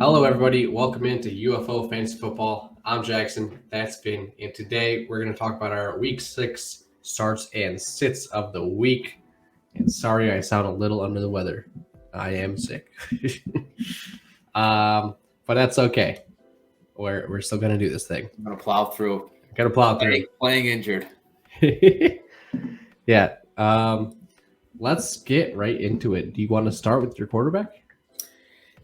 Hello, everybody. Welcome into UFO Fantasy Football. I'm Jackson. That's Finn. And today we're going to talk about our Week 6 starts and sits of the week. And sorry, I sound a little under the weather. I am sick. But that's okay. We're still going to do this thing. I'm going to plow through. Got to plow through. Playing injured. Yeah. Let's get right into it. Do you want to start with your quarterback?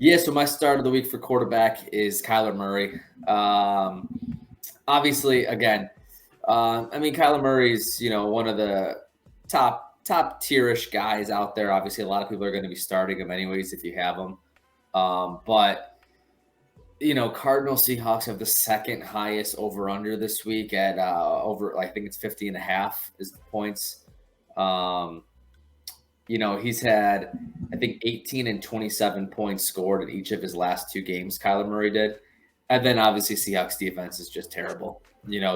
Yeah, so my start of the week for quarterback is Kyler Murray. Obviously, again, Kyler Murray's, one of the top tierish guys out there. Obviously, a lot of people are going to be starting him anyways if you have him. But Cardinal Seahawks have the second highest over-under this week at I think it's 50.5 is the points. He's had, I think, 18 and 27 points scored in each of his last two games, Kyler Murray did. And then, obviously, Seahawks defense is just terrible,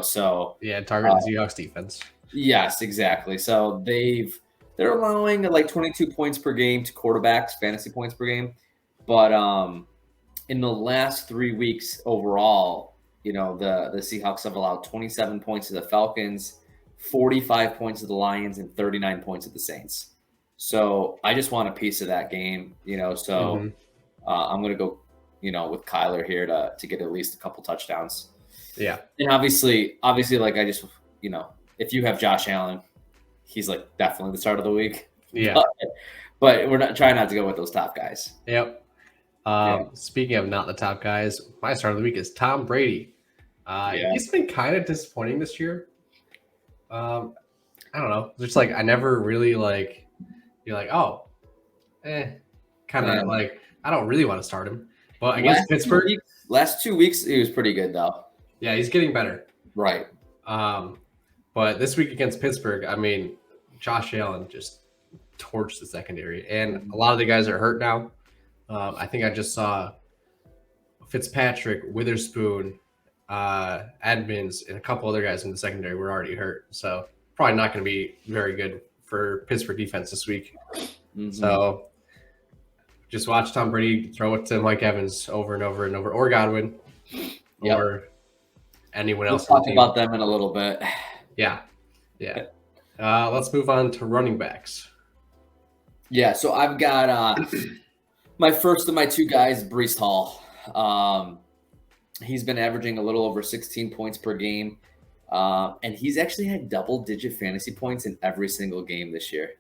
so. Yeah, target the Seahawks defense. Yes, exactly. So they're allowing like 22 points per game to quarterbacks, fantasy points per game. But in the last 3 weeks overall, the Seahawks have allowed 27 points to the Falcons, 45 points to the Lions, and 39 points to the Saints. So I just want a piece of that game, so I'm going to go, with Kyler here to get at least a couple touchdowns. Yeah. And obviously, like I just, if you have Josh Allen, he's like definitely the start of the week. Yeah. But we're not trying not to go with those top guys. Yep. Speaking of not the top guys, my start of the week is Tom Brady. He's been kind of disappointing this year. I don't know. Just like I never really you're like, kind of like I don't really want to start him. But against Pittsburgh, last 2 weeks he was pretty good though. Yeah, he's getting better. Right. But this week against Pittsburgh, Josh Allen just torched the secondary, and a lot of the guys are hurt now. I think I just saw Fitzpatrick, Witherspoon, Edmonds, and a couple other guys in the secondary were already hurt. So probably not going to be very good for Pittsburgh defense this week. Mm-hmm. So just watch Tom Brady throw it to Mike Evans over and over and over, or Godwin, or anyone else. We'll talk about them in a little bit. Yeah. Let's move on to running backs. Yeah, so I've got my first of my two guys, Breece Hall. He's been averaging a little over 16 points per game. And he's actually had double-digit fantasy points in every single game this year.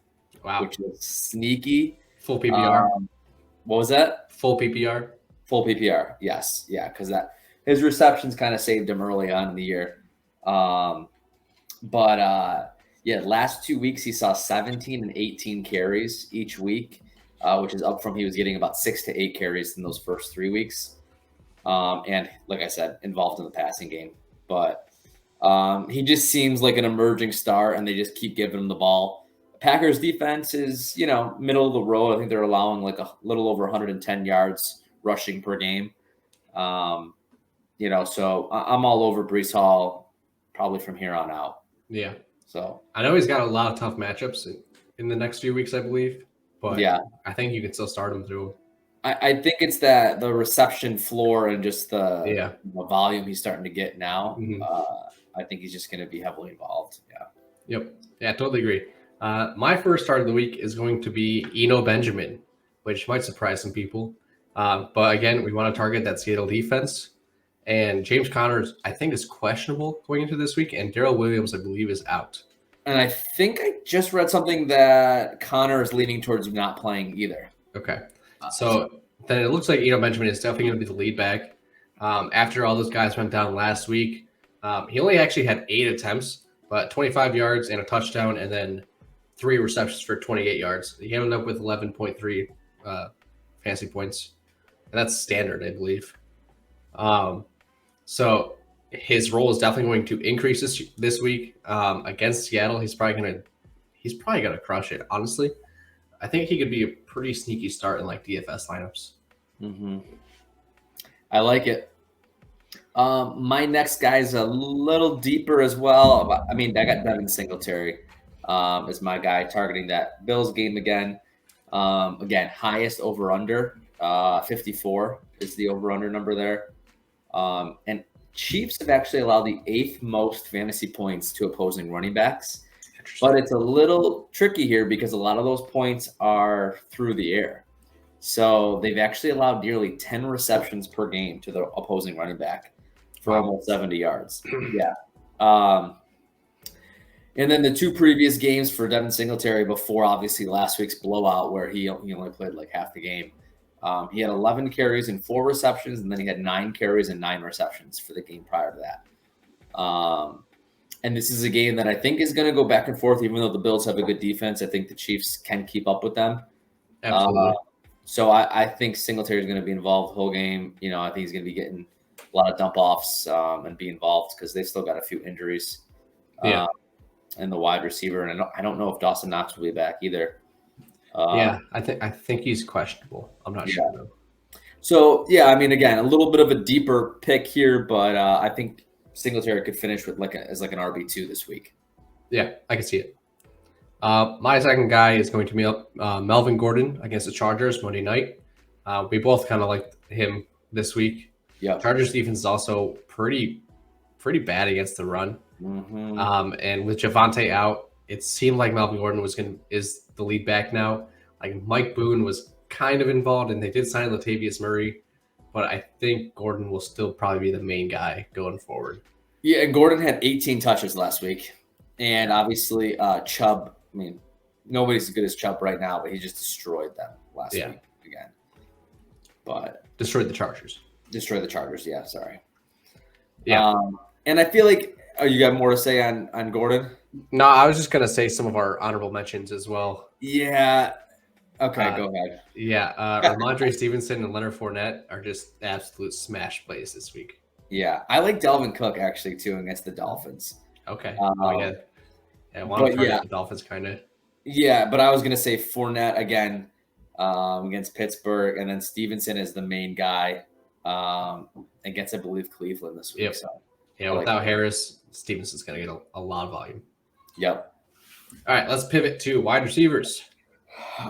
Wow. Which is sneaky. Full PPR. What was that? Full PPR. Full PPR, yes. Yeah, because his receptions kind of saved him early on in the year. Last 2 weeks he saw 17 and 18 carries each week, which is up from he was getting about 6 to 8 carries in those first 3 weeks. And like I said, involved in the passing game. But he just seems like an emerging star, and they just keep giving him the ball. Packers defense is, middle of the road. I think they're allowing like a little over 110 yards rushing per game. So I'm all over Breece Hall probably from here on out. Yeah. So I know he's got a lot of tough matchups in the next few weeks, I believe. But yeah, I think you can still start him through. I think it's that the reception floor and just the volume he's starting to get now. Mm-hmm. I think he's just going to be heavily involved. Yeah. Yep. Yeah, totally agree. My first start of the week is going to be Eno Benjamin, which might surprise some people. But again, we want to target that Seattle defense. And James Conner, I think, is questionable going into this week. And Darrell Williams, I believe, is out. And I think I just read something that Conner is leaning towards not playing either. Okay. So then it looks like Eno Benjamin is definitely going to be the lead back. After all those guys went down last week, he only actually had 8 attempts, but 25 yards and a touchdown, and then 3 receptions for 28 yards. He ended up with 11.3 fantasy points. And that's standard, I believe. So his role is definitely going to increase this week against Seattle. He's probably gonna crush it. Honestly, I think he could be a pretty sneaky start in like DFS lineups. Mm-hmm. I like it. My next guy's a little deeper as well. I got Devin Singletary is my guy targeting that Bills game again. Again, highest over under 54 is the over-under number there. And Chiefs have actually allowed the 8th most fantasy points to opposing running backs. But it's a little tricky here because a lot of those points are through the air. So they've actually allowed nearly 10 receptions per game to the opposing running back for almost 70 yards. Yeah. And then the 2 previous games for Devin Singletary before, obviously, last week's blowout where he only played like half the game. He had 11 carries and 4 receptions, and then he had 9 carries and 9 receptions for the game prior to that. And this is a game that I think is going to go back and forth, even though the Bills have a good defense. I think the Chiefs can keep up with them. Absolutely. So I think Singletary is going to be involved the whole game. I think he's going to be getting a lot of dump offs and be involved because they've still got a few injuries. Yeah. And the wide receiver, and I don't know if Dawson Knox will be back either. I think he's questionable. I'm not sure though. So yeah, I mean, again, a little bit of a deeper pick here, but I think Singletary could finish with as an RB2 this week. Yeah, I can see it. My second guy is going to be Melvin Gordon against the Chargers Monday night. We both kind of liked him this week. Yeah, Chargers defense is also pretty bad against the run. Mm-hmm. And with Javonte out, it seemed like Melvin Gordon is the lead back now. Like Mike Boone was kind of involved, and they did sign Latavius Murray, but I think Gordon will still probably be the main guy going forward. Yeah, and Gordon had 18 touches last week, and obviously Chubb. I mean, nobody's as good as Chubb right now, but he just destroyed them last week again. But destroyed the Chargers. Yeah, sorry. Yeah, and I feel like. Oh, you got more to say on Gordon? No, I was just going to say some of our honorable mentions as well. Yeah. Okay, go ahead. Yeah, Ramondre Stevenson and Leonard Fournette are just absolute smash plays this week. Yeah, I like Dalvin Cook actually too against the Dolphins. Okay. Yeah, the Dolphins kind of. Yeah, but I was going to say Fournette again against Pittsburgh, and then Stevenson is the main guy against, I believe, Cleveland this week. Yep. So. Yeah, without Harris, Stevenson's going to get a lot of volume. Yep. All right, let's pivot to wide receivers.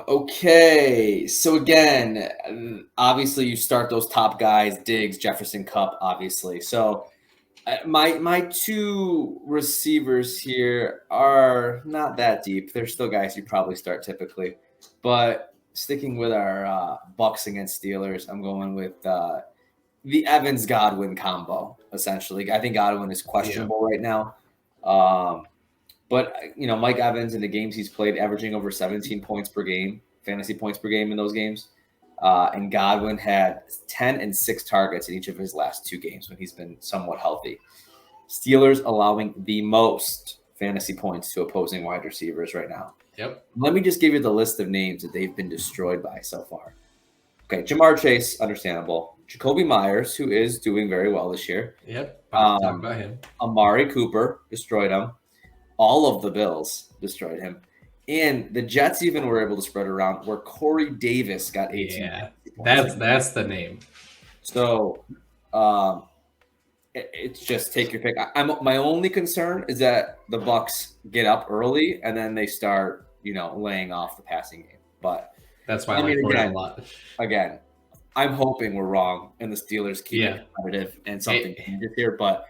Okay, so again, obviously you start those top guys, Diggs, Jefferson, Kupp, obviously. So my 2 receivers here are not that deep. They're still guys you probably start typically. But sticking with our Bucks against Steelers, I'm going with the Evans-Godwin combo, essentially. I think Godwin is questionable right now. But, Mike Evans in the games he's played, averaging over 17 points per game, fantasy points per game in those games. And Godwin had 10 and 6 targets in each of his last 2 games when he's been somewhat healthy. Steelers allowing the most fantasy points to opposing wide receivers right now. Yep. Let me just give you the list of names that they've been destroyed by so far. Okay, Jamar Chase, understandable. Jacoby Myers, who is doing very well this year. Yep. Talk about him. Amari Cooper destroyed him. All of the Bills destroyed him. And the Jets even were able to spread around where Corey Davis got 18. Yeah, that's the name. So it's just take your pick. My only concern is that the Bucks get up early and then they start, laying off the passing game. But that's why I like Gordon a lot. Again, I'm hoping we're wrong and the Steelers keep it competitive and something changes here, but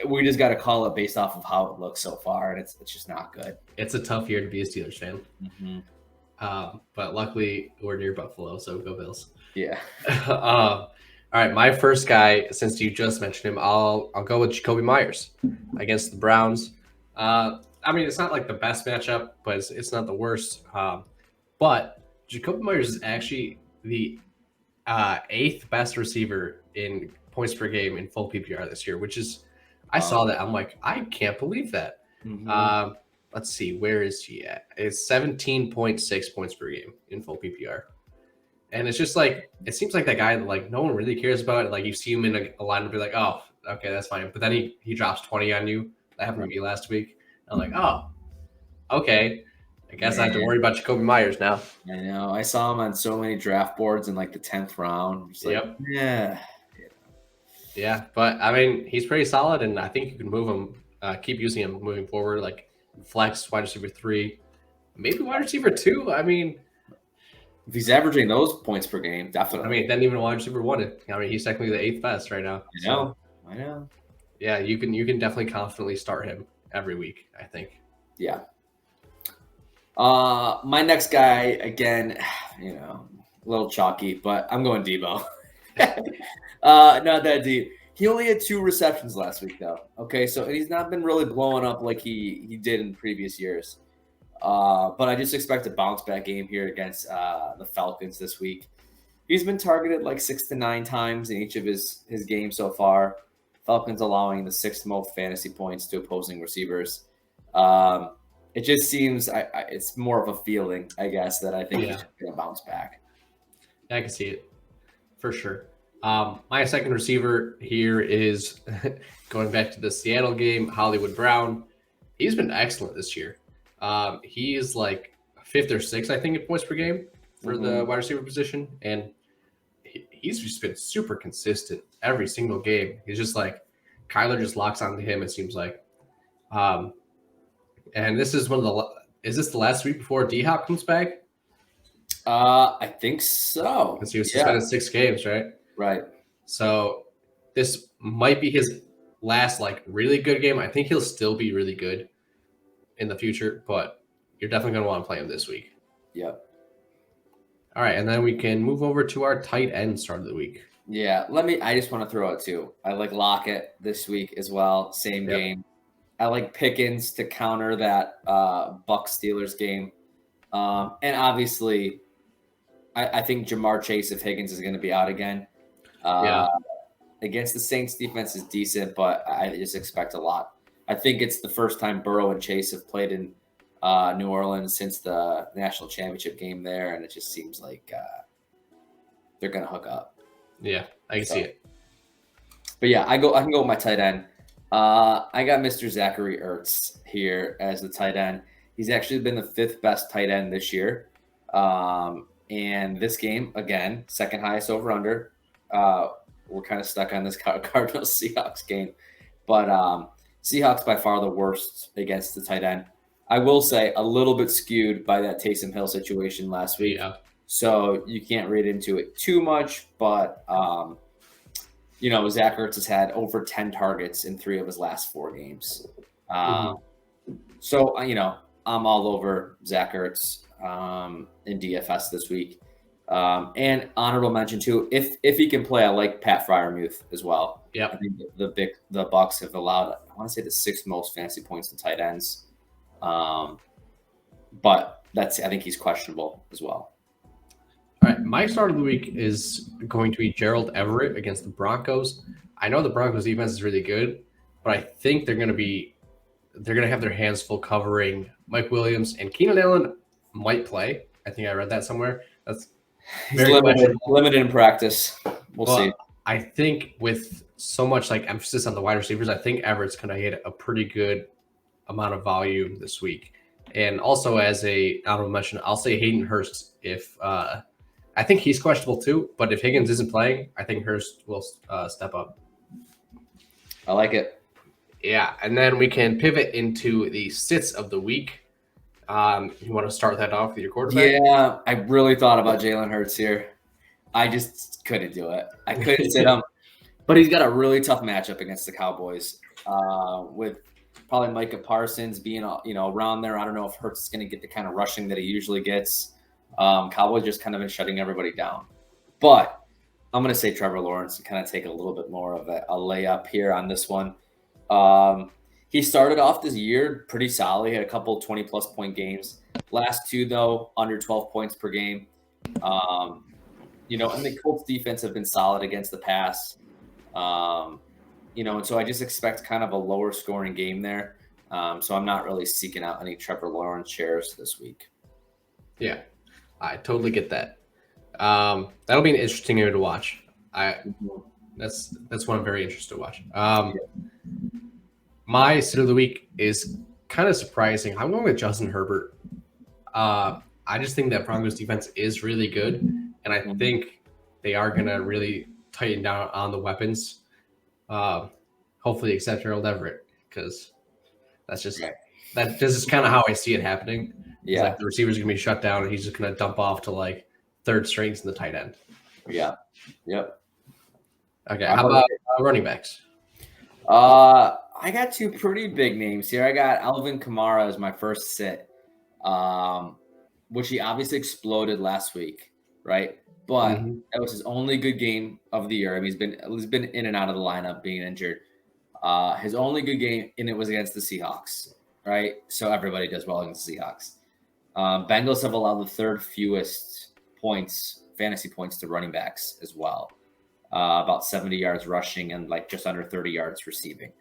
we just got to call it based off of how it looks so far, and it's just not good. It's a tough year to be a Steelers fan. Mm-hmm. But luckily we're near Buffalo, so go Bills. Yeah. All right, my first guy, since you just mentioned him, I'll go with Jacoby Myers against the Browns. I mean, it's not like the best matchup, but it's not the worst. But Jacoby Myers is actually the 8th best receiver in points per game in full PPR this year, which is I saw that. I'm like, I can't believe that. Mm-hmm. Let's see, where is he at? It's 17.6 points per game in full PPR. And it's just like, it seems like that guy that like no one really cares about. Like you see him in a lineup, be like, oh, okay, that's fine. But then he drops 20 on you. That happened to me last week. I'm like, oh, okay. I guess I have to worry about Jacoby Myers now. I know. I saw him on so many draft boards in like the 10th round. Just like, yep. Yeah. Yeah, but I mean, he's pretty solid, and I think you can move him, keep using him moving forward, like flex, wide receiver 3, maybe wide receiver 2. I mean, If he's averaging those points per game, I definitely. mean, then even wide receiver wanted. I mean, he's technically the 8th best right now. I know. Yeah, you can definitely confidently start him every week, I think. Yeah. My next guy, again, a little chalky, but I'm going Debo. Not that deep. He only had 2 receptions last week, though. Okay, so he's not been really blowing up like he did in previous years. But I just expect a bounce back game here against the Falcons this week. He's been targeted like 6 to 9 times in each of his games so far. Falcons allowing the 6th most fantasy points to opposing receivers. It just seems it's more of a feeling, I guess, that I think he's going to bounce back. Yeah, I can see it for sure. My second receiver here is going back to the Seattle game, Hollywood Brown. He's been excellent this year. He is like 5th or 6th, I think, in points per game for the wide receiver position. And he's just been super consistent every single game. He's just like, Kyler just locks onto him, it seems like. And this is is this the last week before D-Hop comes back? I think so. Because he was suspended 6 games, right? Right. So this might be his last like really good game. I think he'll still be really good in the future, but you're definitely going to want to play him this week. Yep. All right, and then we can move over to our tight end start of the week. Yeah, I just want to throw out 2. I like Lockett this week as well, same game. I like Pickens to counter that Bucs Steelers game. And obviously, I think Jamar Chase, if Higgins is going to be out again. Against the Saints, defense is decent, but I just expect a lot. I think it's the first time Burrow and Chase have played in New Orleans since the national championship game there, and it just seems like they're going to hook up. Yeah, I can see it. But yeah, I can go with my tight end. I got Mr. Zachary Ertz here as the tight end. He's actually been the 5th best tight end this year. And this game, again, 2nd highest over under. We're kind of stuck on this Cardinals Seahawks game. But Seahawks by far the worst against the tight end. I will say a little bit skewed by that Taysom Hill situation last week. Yeah. So you can't read into it too much, but Zach Ertz has had over 10 targets in 3 of his last 4 games. So, I'm all over Zach Ertz in DFS this week. And honorable mention too, if he can play, I like Pat Freiermuth as well. Yeah. I think the Bucs have allowed, I want to say, the 6th most fantasy points to tight ends. But I think he's questionable as well. All right, my start of the week is going to be Gerald Everett against the Broncos. I know the Broncos defense is really good, but I think they're going to have their hands full covering Mike Williams, and Keenan Allen might play. I think I read that somewhere. That's very limited in practice. We'll see. I think with so much like emphasis on the wide receivers, I think Everett's going to get a pretty good amount of volume this week. And also, as a honorable mention, I'll say Hayden Hurst if I think he's questionable too, but if Higgins isn't playing, I think Hurst will step up. I like it. Yeah, and then we can pivot into the sits of the week. You want to start that off with your quarterback? Yeah, I really thought about Jalen Hurts here. I just couldn't do it. I couldn't sit him. But he's got a really tough matchup against the Cowboys with probably Micah Parsons being around there. I don't know if Hurts is going to get the kind of rushing that he usually gets. Cowboys just kind of been shutting everybody down. But I'm going to say Trevor Lawrence and kind of take a little bit more of a layup here on this one. He started off this year pretty solid. He had a couple 20-plus point games. Last 2, though, under 12 points per game. And the Colts defense have been solid against the pass. And so I just expect kind of a lower scoring game there. So I'm not really seeking out any Trevor Lawrence shares this week. Yeah, I totally get that. That'll be an interesting game to watch. That's one I'm very interested to watch. My sit of the week is kind of surprising. I'm going with Justin Herbert. I just think that Broncos defense is really good, and I think they are going to really tighten down on the weapons. Hopefully, except Gerald Everett, because this is kind of how I see it happening. Yeah, like the receivers are going to be shut down, and he's just going to dump off to like third strings in the tight end. Yeah. Yep. Okay. How about running backs? I got two pretty big names here. I got Alvin Kamara as my first sit, which he obviously exploded last week, right? But that was his only good game of the year. I mean, he's been in and out of the lineup, being injured. His only good game, and it was against the Seahawks, right? So everybody does well against the Seahawks. Bengals have allowed the third fewest points, fantasy points, to running backs as well. About 70 yards rushing and like just under 30 yards receiving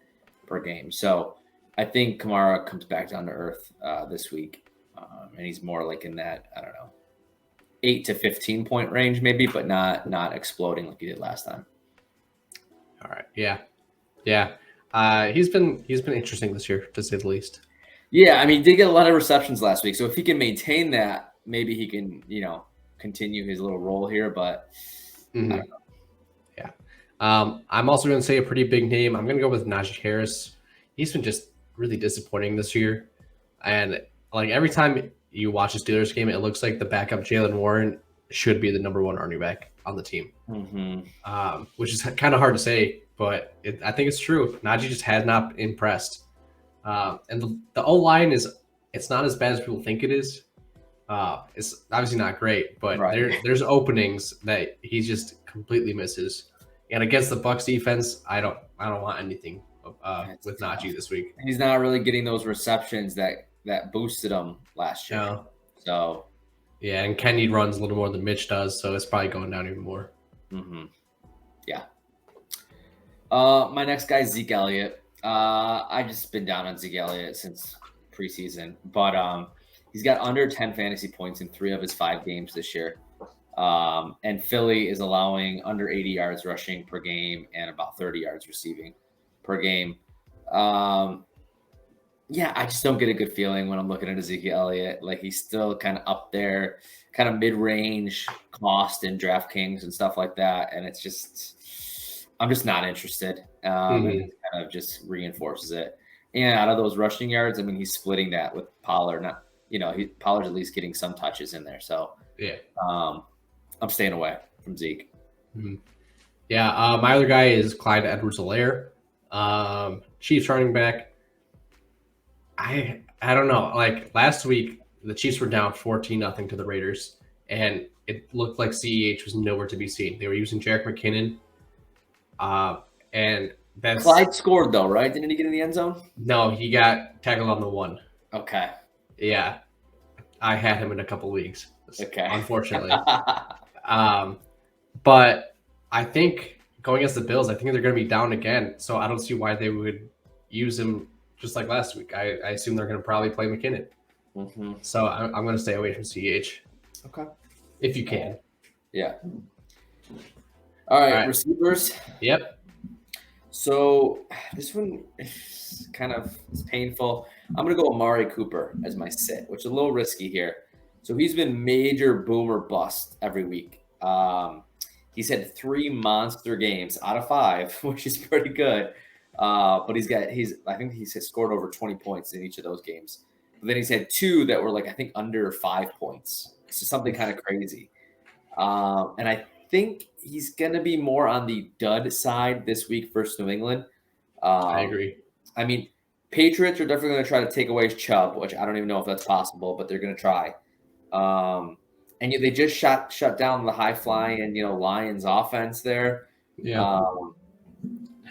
per game. So I think Kamara comes back down to earth this week. And he's more like in that, I don't know, 8 to 15 point range maybe, but not exploding like he did last time. All right. Yeah. He's been interesting this year, to say the least. Yeah, I mean, he did get a lot of receptions last week. So if he can maintain that, maybe he can, continue his little role here. But I don't know. Yeah. I'm also going to say a pretty big name. I'm going to go with Najee Harris. He's been just really disappointing this year. And like every time you watch a Steelers game, it looks like the backup Jaylen Warren should be the number one running back on the team, which is kind of hard to say, but I think it's true. Najee just has not impressed. And the O-line it's not as bad as people think it is. It's obviously not great, but there's openings that he just completely misses. And against the Bucs defense, I don't want anything with Najee this week. He's not really getting those receptions that boosted him last year. No. So yeah, and Kenny runs a little more than Mitch does, so it's probably going down even more. Yeah. My next guy is Zeke Elliott. I've just been down on Zeke Elliott since preseason, but he's got under 10 fantasy points in 3 of his 5 games this year. And Philly is allowing under 80 yards rushing per game and about 30 yards receiving per game. Yeah, I just don't get a good feeling when I'm looking at Ezekiel Elliott. Like he's still kind of up there, kind of mid-range cost in DraftKings and stuff like that. And it's just, I'm just not interested. And it kind of just reinforces it. And out of those rushing yards, I mean, he's splitting that with Pollard. Pollard's at least getting some touches in there. So yeah, I'm staying away from Zeke. Yeah, my other guy is Clyde Edwards-Helaire, Chiefs running back. I don't know. Like last week, the Chiefs were down 14-0 to the Raiders, and it looked like CEH was nowhere to be seen. They were using Jerick McKinnon, and that's Clyde scored though, right? Didn't he get in the end zone? No, he got tackled on the 1. Okay. Yeah, I had him in a couple leagues. Okay. Unfortunately, but I think going against the Bills, I think they're going to be down again. So I don't see why they would use him. Just like last week, I assume they're going to probably play McKinnon. So I'm going to stay away from CH. Okay. If you can. Yeah. All right. Receivers. Yep. So this one is kind of painful. I'm going to go Amari Cooper as my sit, which is a little risky here. So he's been major boomer bust every week. He's had 3 monster games out of 5, which is pretty good. But I think he's scored over 20 points in each of those games. But then he's had 2 that were like, I think under 5 points. So something kind of crazy. And I think he's going to be more on the dud side this week versus New England. I agree. I mean, Patriots are definitely going to try to take away his Chubb, which I don't even know if that's possible, but they're going to try. And they just shut down the high flying, Lions offense there. Yeah.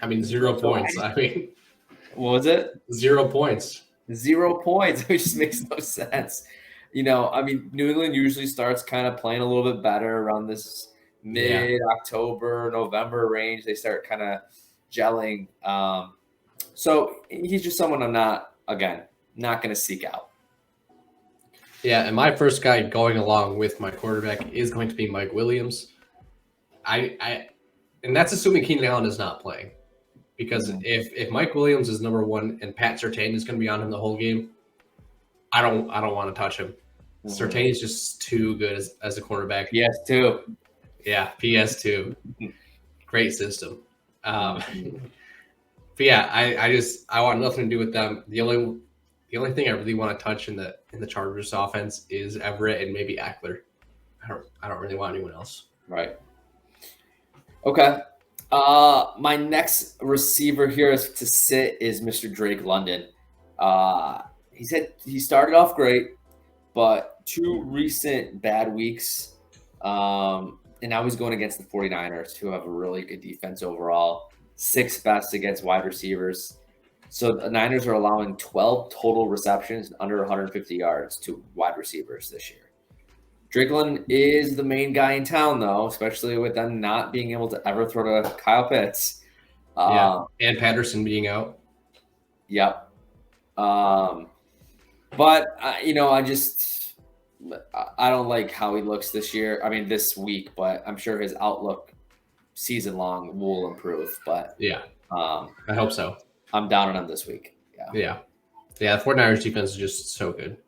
I mean, 0 points. I mean, what was it? 0 points. 0 points. It just makes no sense. I mean, New England usually starts kind of playing a little bit better around this mid-October, November range. They start kind of gelling. So he's just someone I'm not going to seek out. Yeah, and my first guy going along with my quarterback is going to be Mike Williams. And that's assuming Keenan Allen is not playing. Because if Mike Williams is number 1 and Pat Surtain is going to be on him the whole game, I don't want to touch him. Surtain is just too good as a cornerback. PS2. Yeah, PS2. Great system. But yeah, I want nothing to do with them. The only thing I really want to touch in the Chargers offense is Everett and maybe Eckler. I don't really want anyone else. Right. Okay. My next receiver here is to sit is Mr. Drake London. He started off great, but 2 recent bad weeks. And now he's going against the 49ers, who have a really good defense overall, 6th best against wide receivers. So the Niners are allowing 12 total receptions under 150 yards to wide receivers this year. Drake London is the main guy in town, though, especially with them not being able to ever throw to Kyle Pitts. And Patterson being out. Yep. But I don't like how he looks this year. I mean, this week, but I'm sure his outlook season long will improve. But yeah, I hope so. I'm down on him this week. Yeah. The 49ers defense is just so good.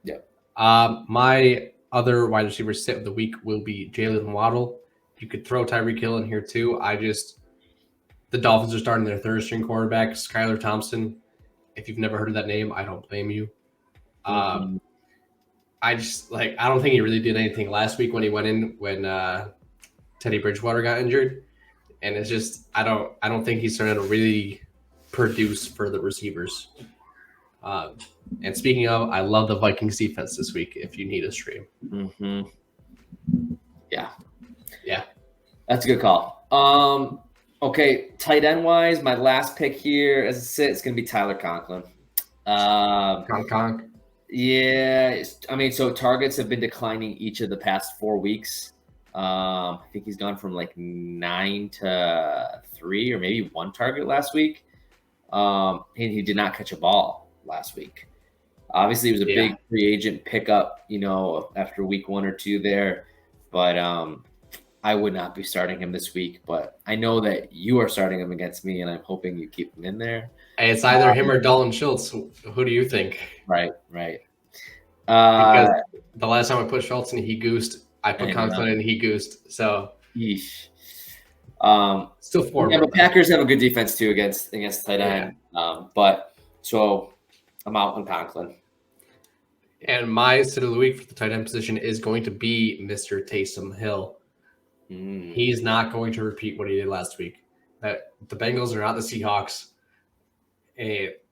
Yep. My other wide receiver sit of the week will be Jalen Waddle. You could throw Tyreek Hill in here too. The Dolphins are starting their third string quarterback, Skylar Thompson. If you've never heard of that name, I don't blame you. I don't think he really did anything last week when he went in when Teddy Bridgewater got injured. And it's just I don't think he's starting to really produce for the receivers. And speaking of, I love the Vikings defense this week if you need a stream. Mm-hmm. Yeah. That's a good call. Okay, tight end wise, my last pick here as a sit is going to be Tyler Conklin. Conk. Yeah, I mean, so targets have been declining each of the past 4 weeks. I think he's gone from like 9 to 3 or maybe 1 target last week. And he did not catch a ball last week. Obviously, it was a big free agent pickup, after week 1 or 2 there. But I would not be starting him this week. But I know that you are starting him against me, and I'm hoping you keep him in there. Hey, it's either him or Dalton Schultz. Who do you think? Right. Because the last time I put Schultz in, he goosed. I put Conklin in, he goosed. So, yeesh. Still 4. Yeah, but Packers have a good defense too against tight end. But so I'm out on Conklin. And my sit of the week for the tight end position is going to be Mr. Taysom Hill. He's not going to repeat what he did last week. That the Bengals are not the Seahawks.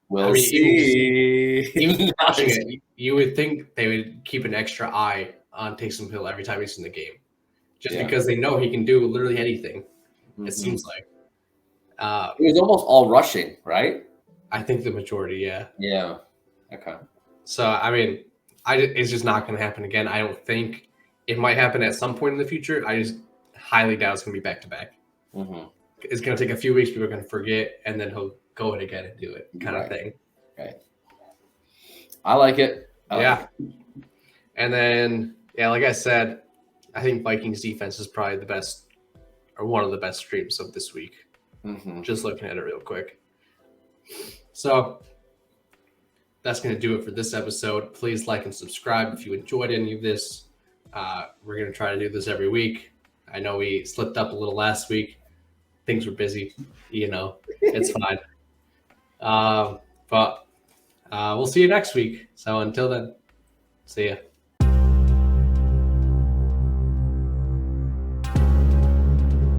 We'll see. Even watching it, you would think they would keep an extra eye on Taysom Hill every time he's in the game, just because they know he can do literally anything. It seems like it was almost all rushing, right? I think the majority, yeah. Okay. So I mean, it's just not going to happen again. I don't think it might happen at some point in the future. I just highly doubt it's going to be back to back. It's going to take a few weeks. People are going to forget, and then he'll go it again and do it, kind of thing. Right. I like it. And then, like I said, I think Vikings defense is probably the best or one of the best streams of this week. Just looking at it real quick. So that's going to do it for this episode. Please like and subscribe if you enjoyed any of this. We're going to try to do this every week. I know we slipped up a little last week. Things were busy, it's fine. But we'll see you next week. So until then, see ya.